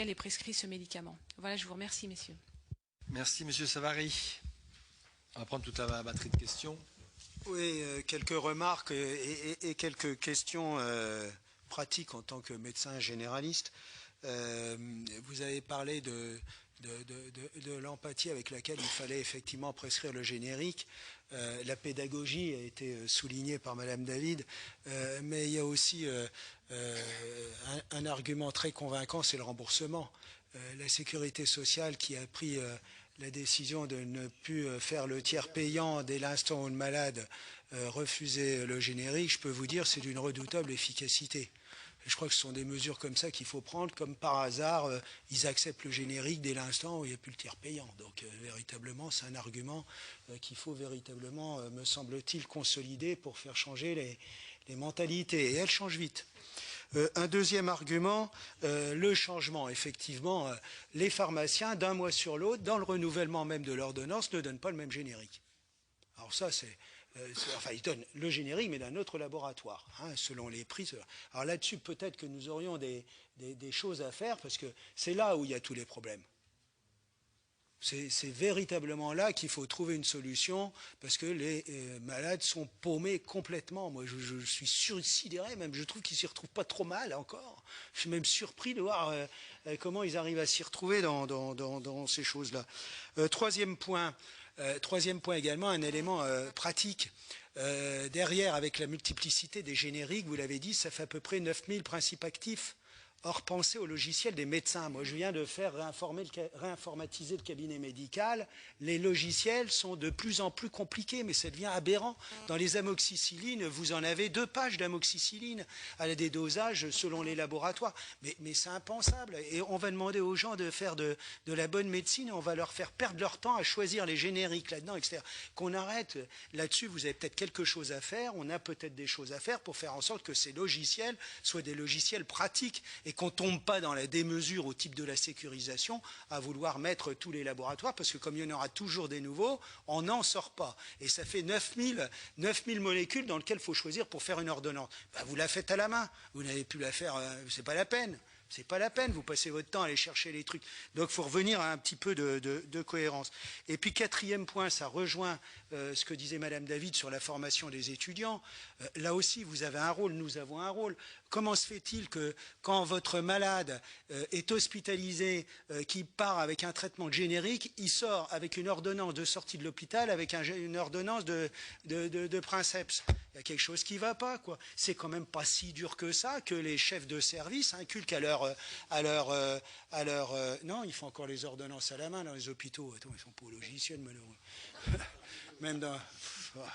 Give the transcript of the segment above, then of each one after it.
lequel est prescrit ce médicament. Voilà, je vous remercie, messieurs. Merci, Monsieur Savary. On va prendre toute la batterie de questions. Oui, quelques remarques et quelques questions pratiques en tant que médecin généraliste. Vous avez parlé de l'empathie avec laquelle il fallait effectivement prescrire le générique. La pédagogie a été soulignée par Madame David, mais il y a aussi un argument très convaincant, c'est le remboursement. La sécurité sociale qui a pris la décision de ne plus faire le tiers payant dès l'instant où le malade refusait le générique, je peux vous dire c'est d'une redoutable efficacité. Je crois que ce sont des mesures comme ça qu'il faut prendre. Comme par hasard, ils acceptent le générique dès l'instant où il n'y a plus le tiers payant. Donc véritablement, c'est un argument qu'il faut véritablement, me semble-t-il, consolider pour faire changer les mentalités. Et elles changent vite. Un deuxième argument, le changement. Effectivement, les pharmaciens, d'un mois sur l'autre, dans le renouvellement même de l'ordonnance, ne donnent pas le même générique. Alors ça, enfin, ils donnent le générique, mais d'un autre laboratoire, hein, selon les prix. Alors là-dessus, peut-être que nous aurions des choses à faire, parce que c'est là où il y a tous les problèmes. C'est véritablement là qu'il faut trouver une solution, parce que les malades sont paumés complètement. Moi, je suis sidéré, même je trouve qu'ils ne s'y retrouvent pas trop mal encore. Je suis même surpris de voir comment ils arrivent à s'y retrouver dans ces choses-là. Troisième point également, un élément pratique. Derrière, avec la multiplicité des génériques, vous l'avez dit, ça fait à peu près 9000 principes actifs. Or, pensez au logiciel des médecins. Moi, je viens de faire réinformatiser le cabinet médical. Les logiciels sont de plus en plus compliqués, mais ça devient aberrant. Dans les amoxicillines, vous en avez 2 pages d'amoxicilline à des dosages selon les laboratoires. Mais c'est impensable. Et on va demander aux gens de faire de la bonne médecine, et on va leur faire perdre leur temps à choisir les génériques là-dedans, etc. Qu'on arrête. Là-dessus, vous avez peut-être quelque chose à faire. On a peut-être des choses à faire pour faire en sorte que ces logiciels soient des logiciels pratiques, et qu'on ne tombe pas dans la démesure au type de la sécurisation à vouloir mettre tous les laboratoires, parce que comme il y en aura toujours des nouveaux, on n'en sort pas. Et ça fait 9000 molécules dans lesquelles il faut choisir pour faire une ordonnance. Ben, vous la faites à la main, vous n'avez plus la faire, c'est pas la peine. C'est pas la peine, vous passez votre temps à aller chercher les trucs. Donc il faut revenir à un petit peu de cohérence. Et puis quatrième point, ça rejoint ce que disait Madame David sur la formation des étudiants. Là aussi, vous avez un rôle, nous avons un rôle. Comment se fait-il que quand votre malade est hospitalisé, qui part avec un traitement générique, il sort avec une ordonnance de sortie de l'hôpital, avec une ordonnance de princeps? Il y a quelque chose qui ne va pas, quoi. C'est quand même pas si dur que ça que les chefs de service inculquent non, ils font encore les ordonnances à la main dans les hôpitaux. Attends, ils sont pas au logiciel, malheureux. Même dans...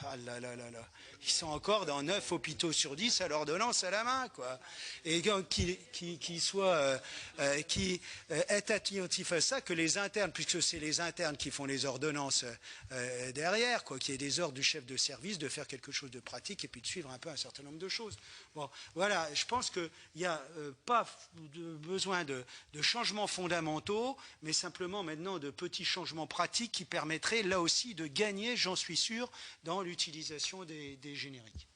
Ah là là là là. Ils sont encore dans 9 hôpitaux sur 10 à l'ordonnance à la main, quoi. Et qui est attentif à ça, que les internes, puisque c'est les internes qui font les ordonnances derrière, quoi, qu'il y ait des ordres du chef de service de faire quelque chose de pratique et puis de suivre un peu un certain nombre de choses. Bon, voilà, je pense qu'il n'y a pas besoin de changements fondamentaux, mais simplement maintenant de petits changements pratiques qui permettraient là aussi de gagner, j'en suis sûr, dans l'utilisation des génériques.